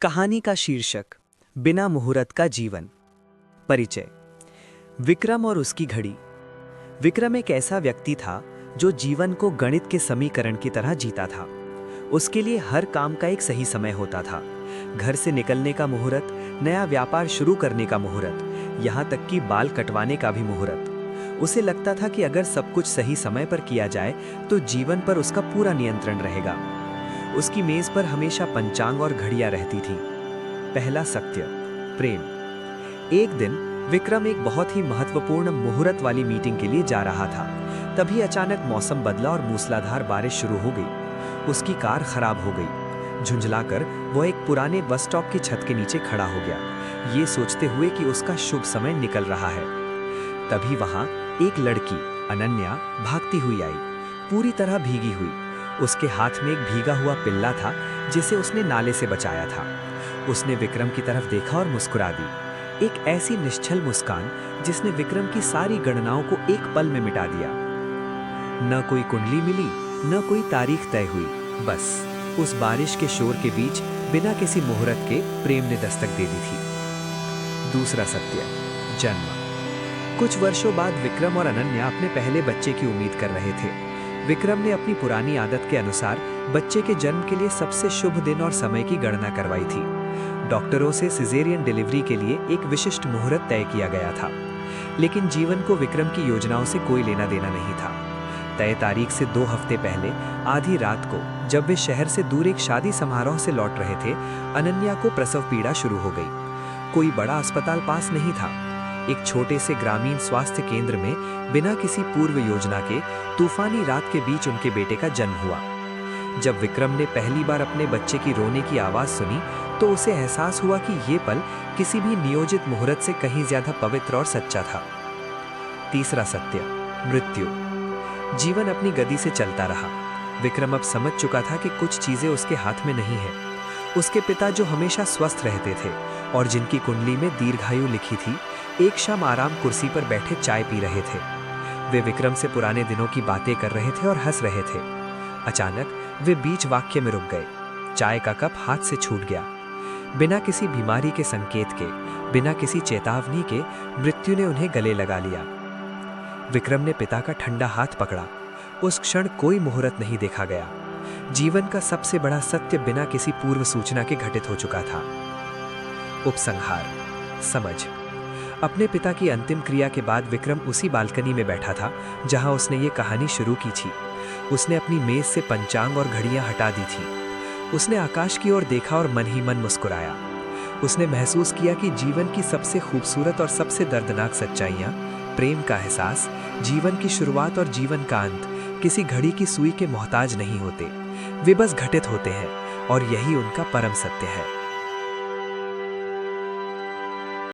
कहानी का शीर्षक बिना मुहूर्त का जीवन। परिचय। विक्रम और उसकी घड़ी। विक्रम एक ऐसा व्यक्ति था जो जीवन को गणित के समीकरण की तरह जीता था। उसके लिए हर काम का एक सही समय होता था। घर से निकलने का मुहूर्त, नया व्यापार शुरू करने का मुहूर्त, यहाँ तक कि बाल कटवाने का भी मुहूर्त। उसे लगता था कि अगर सब कुछ सही समय पर किया जाए तो जीवन पर उसका पूरा नियंत्रण रहेगा। उसकी मेज पर हमेशा पंचांग और घड़ियां रहती थी। पहला सत्य, प्रेम। एक दिन विक्रम एक बहुत ही महत्वपूर्ण मुहूर्त वाली मीटिंग के लिए जा रहा था। तभी अचानक मौसम बदला और मूसलाधार बारिश शुरू हो गई। उसकी कार खराब हो गई। झुंझलाकर वो एक पुराने बस स्टॉप की छत के नीचे खड़ा हो गया, ये सोचते हुए कि उसका शुभ समय निकल रहा है। तभी वहां एक लड़की अनन्या भागती हुई आई, पूरी तरह भीगी हुई। उसके हाथ में एक भीगा हुआ पिल्ला था जिसे उसने नाले से बचाया था। उसने विक्रम की तरफ देखा और मुस्कुरा दी, एक ऐसी निश्चल मुस्कान जिसने विक्रम की सारी गणनाओं को एक पल में मिटा दिया। न कोई कुंडली मिली, न कोई तारीख तय हुई, बस उस बारिश के शोर के बीच बिना किसी मुहूर्त के प्रेम ने दस्तक दे दी थी। दूसरा सत्य, जन्म। कुछ वर्षों बाद विक्रम और अनन्या अपने पहले बच्चे की उम्मीद कर रहे थे। विक्रम ने अपनी पुरानी आदत के अनुसार बच्चे के जन्म के लिए सबसे शुभ दिन और समय की गणना करवाई थी। डॉक्टरों से सिजेरियन डिलीवरी के लिए एक विशिष्ट मुहूर्त तय किया गया था। लेकिन जीवन को विक्रम की योजनाओं से कोई लेना देना नहीं था। तय तारीख से 2 हफ्ते पहले आधी रात को, जब वे शहर से दूर एक शादी समारोह से लौट रहे थे, अनन्या को प्रसव पीड़ा शुरू हो गई। कोई बड़ा अस्पताल पास नहीं था। एक छोटे से ग्रामीण स्वास्थ्य केंद्र में बिना किसी पूर्व योजना के तूफानी रात के बीच उनके बेटे का जन्म हुआ। जब विक्रम ने पहली बार अपने बच्चे की रोने की आवाज सुनी तो उसे एहसास हुआ कि ये पल किसी भी नियोजित मुहूर्त से कहीं ज्यादा पवित्र और सच्चा था। तीसरा सत्य, मृत्यु। जीवन अपनी गति से चलता रहा। विक्रम अब समझ चुका था कि कुछ चीजें उसके हाथ में नहीं है। उसके पिता जो हमेशा स्वस्थ रहते थे और जिनकी कुंडली में दीर्घायु लिखी थी, एक शाम आराम कुर्सी पर बैठे चाय पी रहे थे। वे विक्रम से पुराने दिनों की बातें कर रहे थे और हंस रहे थे। अचानक वे बीच वाक्य में रुक गए। चाय का कप हाथ से छूट गया। बिना किसी बीमारी के संकेत के, बिना किसी चेतावनी के मृत्यु ने उन्हें गले लगा लिया। विक्रम ने पिता का ठंडा हाथ पकड़ा। उस क्षण कोई मुहूर्त नहीं देखा गया। जीवन का सबसे बड़ा सत्य बिना किसी पूर्व सूचना के घटित हो चुका था। उपसंहार, समझ। अपने पिता की अंतिम क्रिया के बाद विक्रम उसी बालकनी में बैठा था जहां उसने ये कहानी शुरू की थी। उसने अपनी मेज से पंचांग और घड़ियां हटा दी थी। उसने आकाश की ओर देखा और मन ही मन मुस्कुराया। उसने महसूस किया कि जीवन की सबसे खूबसूरत और सबसे दर्दनाक सच्चाइयां, प्रेम का एहसास, जीवन की शुरुआत और जीवन का अंत किसी घड़ी की सुई के मोहताज नहीं होते। वे बस घटित होते हैं और यही उनका परम सत्य है।